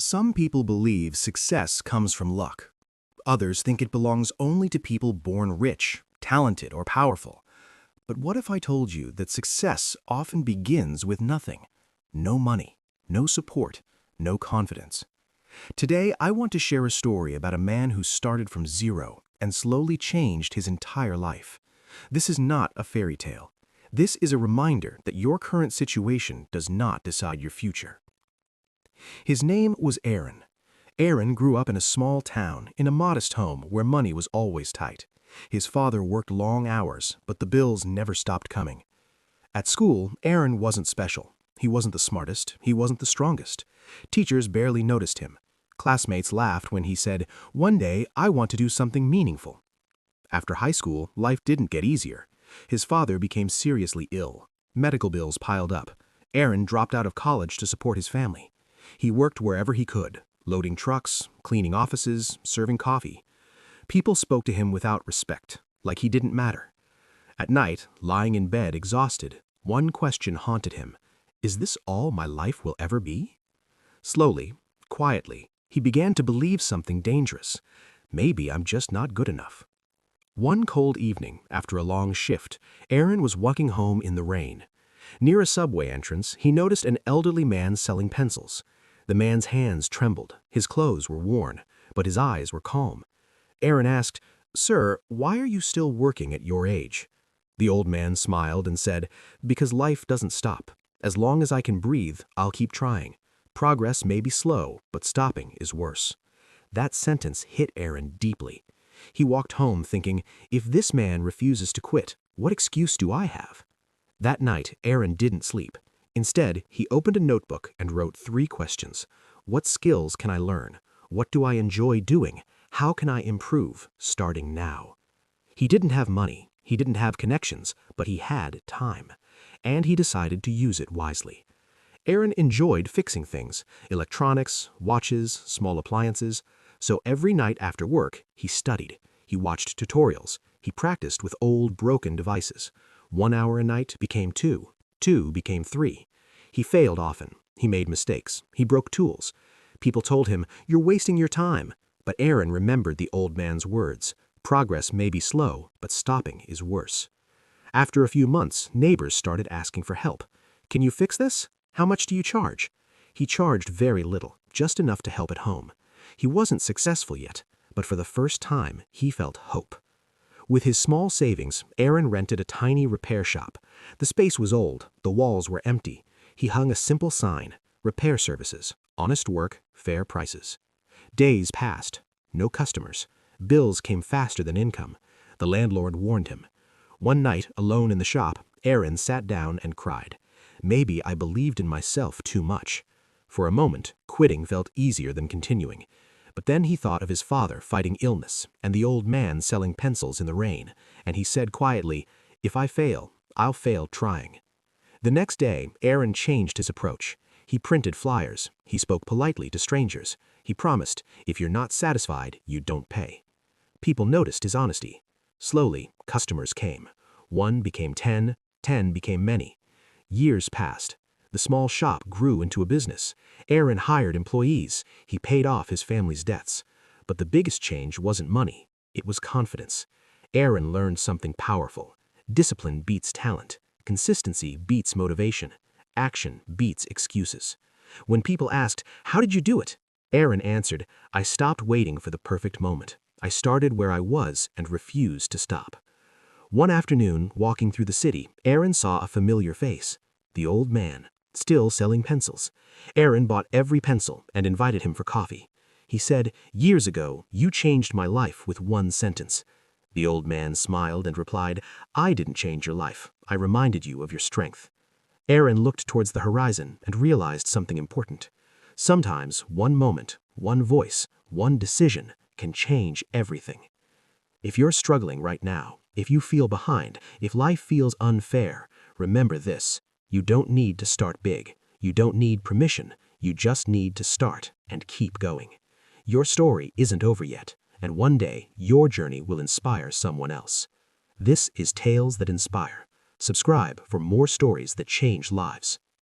Some people believe success comes from luck. Others think it belongs only to people born rich, talented, or powerful. But what if I told you that success often begins with nothing? No money, no support, no confidence. Today, I want to share a story about a man who started from zero and slowly changed his entire life. This is not a fairy tale. This is a reminder that your current situation does not decide your future. His name was Aaron. Aaron grew up in a small town, in a modest home where money was always tight. His father worked long hours, but the bills never stopped coming. At school, Aaron wasn't special. He wasn't the smartest, he wasn't the strongest. Teachers barely noticed him. Classmates laughed when he said, "One day, I want to do something meaningful." After high school, life didn't get easier. His father became seriously ill. Medical bills piled up. Aaron dropped out of college to support his family. He worked wherever he could, loading trucks, cleaning offices, serving coffee. People spoke to him without respect, like he didn't matter. At night, lying in bed exhausted, one question haunted him. Is this all my life will ever be? Slowly, quietly, he began to believe something dangerous. Maybe I'm just not good enough. One cold evening, after a long shift, Aaron was walking home in the rain. Near a subway entrance, he noticed an elderly man selling pencils. The man's hands trembled, his clothes were worn, but his eyes were calm. Aaron asked, "Sir, why are you still working at your age?" The old man smiled and said, "Because life doesn't stop. As long as I can breathe, I'll keep trying. Progress may be slow, but stopping is worse." That sentence hit Aaron deeply. He walked home thinking, if this man refuses to quit, what excuse do I have? That night, Aaron didn't sleep. Instead, he opened a notebook and wrote 3 questions. What skills can I learn? What do I enjoy doing? How can I improve, starting now? He didn't have money, he didn't have connections, but he had time. And he decided to use it wisely. Aaron enjoyed fixing things, electronics, watches, small appliances. So every night after work, he studied. He watched tutorials. He practiced with old, broken devices. 1 hour a night became 2. 2 became 3. He failed often. He made mistakes. He broke tools. People told him, "You're wasting your time." But Aaron remembered the old man's words. Progress may be slow, but stopping is worse. After a few months, neighbors started asking for help. "Can you fix this? How much do you charge?" He charged very little, just enough to help at home. He wasn't successful yet, but for the first time, he felt hope. With his small savings, Aaron rented a tiny repair shop. The space was old, the walls were empty. He hung a simple sign, "Repair services, honest work, fair prices." Days passed, no customers. Bills came faster than income. The landlord warned him. One night, alone in the shop, Aaron sat down and cried. Maybe I believed in myself too much. For a moment, quitting felt easier than continuing. But then he thought of his father fighting illness and the old man selling pencils in the rain, and he said quietly, "If I fail, I'll fail trying." The next day, Aaron changed his approach. He printed flyers. He spoke politely to strangers. He promised, "If you're not satisfied, you don't pay." People noticed his honesty. Slowly, customers came. 1 became 10, 10 became many. Years passed. The small shop grew into a business. Aaron hired employees. He paid off his family's debts. But the biggest change wasn't money. It was confidence. Aaron learned something powerful. Discipline beats talent. Consistency beats motivation. Action beats excuses. When people asked, "How did you do it?" Aaron answered, "I stopped waiting for the perfect moment. I started where I was and refused to stop." One afternoon, walking through the city, Aaron saw a familiar face. The old man, still selling pencils. Aaron bought every pencil and invited him for coffee. He said, "Years ago, you changed my life with 1 sentence." The old man smiled and replied, "I didn't change your life. I reminded you of your strength." Aaron looked towards the horizon and realized something important. Sometimes one moment, one voice, one decision can change everything. If you're struggling right now, if you feel behind, if life feels unfair, remember this. You don't need to start big. You don't need permission. You just need to start and keep going. Your story isn't over yet, and one day your journey will inspire someone else. This is Tales That Inspire. Subscribe for more stories that change lives.